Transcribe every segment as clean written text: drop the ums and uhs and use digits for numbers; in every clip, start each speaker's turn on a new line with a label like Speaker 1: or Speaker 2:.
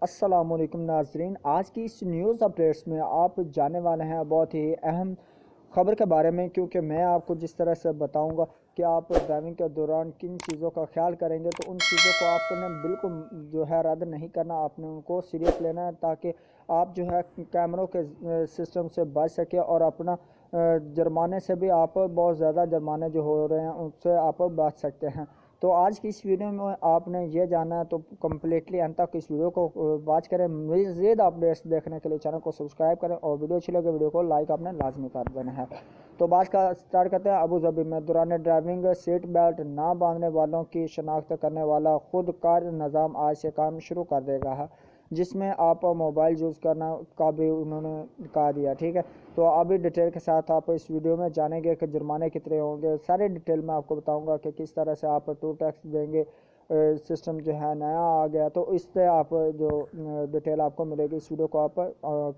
Speaker 1: السلام علیکم ناظرین، آج کی اس نیوز اپڈیٹس میں آپ جاننے والے ہیں بہت ہی اہم خبر کے بارے میں، کیونکہ میں آپ کو جس طرح سے بتاؤں گا کہ آپ ڈرائیونگ کے دوران کن چیزوں کا خیال کریں گے، تو ان چیزوں کو آپ نے بالکل جو ہے رد نہیں کرنا، آپ نے ان کو سیریس لینا ہے تاکہ آپ جو ہے کیمروں کے سسٹم سے بچ سکے اور اپنا جرمانے سے بھی آپ بہت زیادہ جرمانے جو ہو رہے ہیں ان سے آپ بچ سکتے ہیں۔ تو آج کی اس ویڈیو میں آپ نے یہ جانا ہے تو کمپلیٹلی انت تک اس ویڈیو کو واچ کریں۔ مزید اپڈیٹس دیکھنے کے لیے چینل کو سبسکرائب کریں اور ویڈیو اچھی لگے ویڈیو کو لائک آپ نے لازمی کر دینا ہے۔ تو بات کا سٹارٹ کرتے ہیں۔ ابوظہبی میں دوران ڈرائیونگ سیٹ بیلٹ نہ باندھنے والوں کی شناخت کرنے والا خود کار نظام آج سے کام شروع کر دے گا، جس میں آپ موبائل یوز کرنا کا بھی انہوں نے کہا دیا، ٹھیک ہے۔ تو ابھی ڈیٹیل کے ساتھ آپ اس ویڈیو میں جانیں گے کہ جرمانے کتنے ہوں گے، سارے ڈیٹیل میں آپ کو بتاؤں گا کہ کس طرح سے آپ ٹول ٹیکس دیں گے۔ سسٹم جو ہے نیا آ گیا، تو اس سے آپ جو ڈیٹیل آپ کو ملے گی، اس ویڈیو کو آپ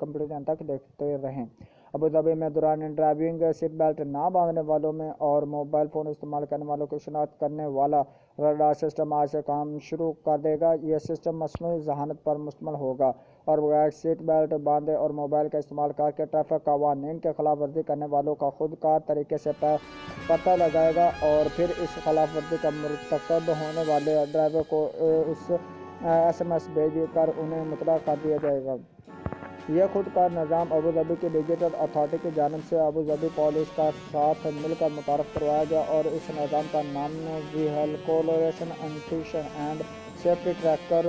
Speaker 1: کمپلیٹ انت تک دیکھتے رہیں۔ ابوظہبی میں دوران ڈرائیونگ سیٹ بیلٹ نہ باندھنے والوں میں اور موبائل فون استعمال کرنے والوں کی شناخت کرنے والا رڈار سسٹم آج سے کام شروع کر دے گا۔ یہ سسٹم مصنوعی ذہانت پر مشتمل ہوگا اور بغیر سیٹ بیلٹ باندھے اور موبائل کا استعمال کر کے ٹریفک قوانین کی خلاف ورزی کرنے والوں کا خود کار طریقے سے پتہ لگائے گا اور پھر اس خلاف ورزی کا مرتکب ہونے والے ڈرائیور کو اس SMS بھیج کر انہیں مطلع کر دیا جائے گا۔ یہ خود کار نظام ابوظہبی کی ڈیجیٹل اتھارٹی کی جانب سے ابوظہبی پولیس کا ساتھ مل کر متعارف کروایا گیا اور اس نظام کا نام ویہیکولریشن information and safety tracker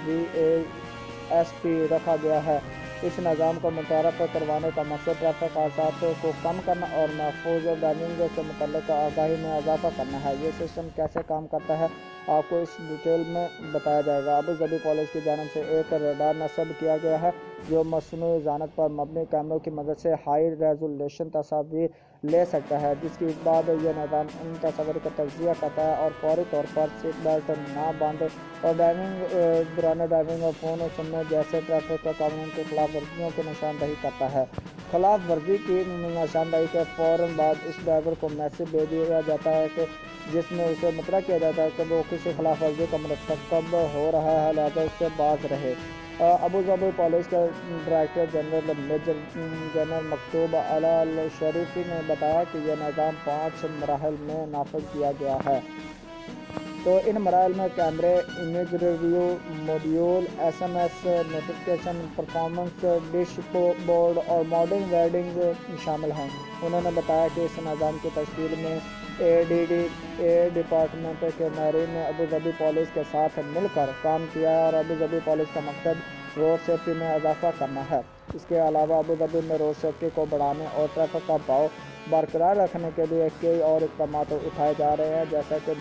Speaker 1: VASP رکھا گیا ہے۔ اس نظام کو متعارف کروانے کا مقصد ٹریفک حادثات کو کم کرنا اور محفوظ ڈرائیونگ سے متعلق آگاہی میں اضافہ کرنا ہے۔ یہ سسٹم کیسے کام کرتا ہے آپ کو اس ڈیٹیل میں بتایا جائے گا۔ ابوظہبی پولیس کی جانب سے ایک ریڈار نصب کیا گیا ہے جو مصنوعی ذہانت پر مبنی کیمروں کی مدد سے ہائی ریزولوشن تصاویر لے سکتا ہے، جس کے بعد یہ نظام ان تصاویر کا تجزیہ کرتا ہے اور فوری طور پر سیٹ بیلٹ نہ باندھے اور دوران ڈرائیونگ اور فون سننے جیسے ٹریفک قوانین کی خلاف ورزیوں کی نشاندہی کرتا ہے۔ خلاف ورزی کی نشاندہی کے فوراً بعد اس ڈرائیور کو میسج بھیج دیا جاتا ہے کہ جس میں اسے مطلع کیا جاتا ہے کہ وہ کسی خلاف ورزی کا مرتکب ہو رہا ہے، لہذا اس سے باز رہے۔ ابوظہبی پولیس کے ڈائریکٹر جنرل میجر جنرل مکتوب علی الشریفی نے بتایا کہ یہ نظام 5 مراحل میں نافذ کیا گیا ہے۔ تو ان مراحل میں کیمرے، image review module, SMS notification, performance dash board اور ماڈل ریڈنگ شامل ہیں۔ انہوں نے بتایا کہ اس نظام کی تشکیل میں ADDA ڈپارٹمنٹ کے ماہرین نے ابوظہبی پولیس کے ساتھ مل کر کام کیا ہے اور ابوظہبی پولیس کا مقصد روڈ سیفٹی میں اضافہ کرنا ہے۔ اس کے علاوہ ابوظہبی میں روڈ سیفٹی کو بڑھانے اور ٹریفک کا بہاؤ برقرار رکھنے کے لیے کئی اور اقدامات اٹھائے جا رہے ہیں، جیسا کہ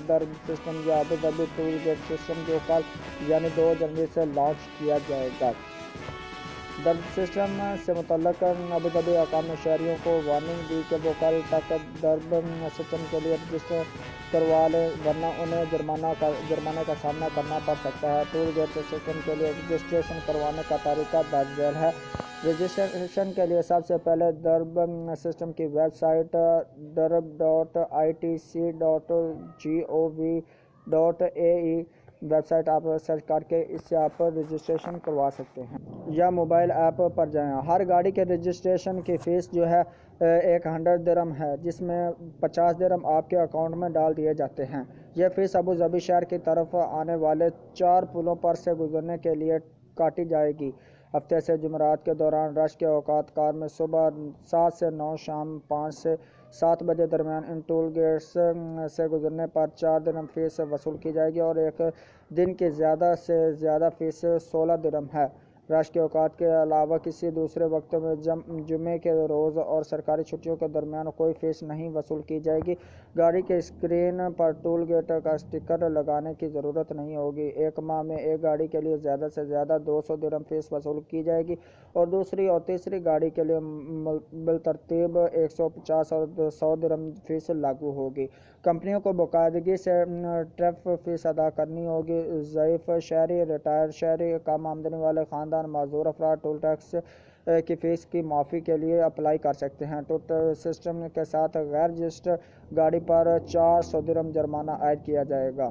Speaker 1: درج سسٹم یا ابوظہبی ٹول گیٹ سسٹم جو کل یعنی 2 جنوری سے لانچ کیا جائے گا۔ درج سسٹم سے متعلق ابوظہبی حکام نے شہریوں کو وارننگ دی کہ وہ کل تک درج سسٹم کے لیے رجسٹر کروا لیں، ورنہ انہیں جرمانے کا سامنا کرنا پڑ سکتا ہے۔ ٹول گیٹ سسٹم کے لیے رجسٹریشن کروانے کا طریقہ درج ذیل ہے۔ رجسٹریشن کے لیے سب سے پہلے درج سسٹم کی website drb.itc.gov.ae website آپ سرچ کر کے اس سے آپ رجسٹریشن کروا سکتے ہیں، یا موبائل ایپ پر جائیں۔ ہر گاڑی کے رجسٹریشن کی فیس جو ہے 100 درہم ہے، جس میں 50 درہم آپ کے اکاؤنٹ میں ڈال دیے جاتے ہیں۔ یہ فیس ابوظہبی شہر کی طرف آنے والے 4 پلوں پر سے گزرنے کے لیے کاٹی جائے گی۔ ہفتے سے جمعرات کے دوران رش کے اوقات کار میں صبح 7 سے 9، شام 5 سے 7 بجے درمیان ان ٹول گیٹس سے گزرنے پر 4 درہم فیس وصول کی جائے گی اور ایک دن کی زیادہ سے زیادہ فیس 16 درہم ہے۔ رش کے اوقات کے علاوہ کسی دوسرے وقت میں جمعے کے روز اور سرکاری چھٹیوں کے درمیان کوئی فیس نہیں وصول کی جائے گی۔ گاڑی کے اسکرین پر ٹول گیٹ کا اسٹکر لگانے کی ضرورت نہیں ہوگی۔ ایک ماہ میں ایک گاڑی کے لیے زیادہ سے زیادہ 200 درہم فیس وصول کی جائے گی اور دوسری اور تیسری گاڑی کے لیے بالترتیب 150 اور 100 درہم فیس لاگو ہوگی۔ کمپنیوں کو باقاعدگی سے ٹرف فیس ادا کرنی ہوگی۔ ضعیف شہری، ریٹائرڈ شہری، کم آمدنی والے خاندان، معذور افراد ٹول ٹیکس کی فیس کی معافی کے لیے اپلائی کر سکتے ہیں۔ ٹول سسٹم کے ساتھ غیر رجسٹرڈ گاڑی پر 400 درہم جرمانہ عائد کیا جائے گا۔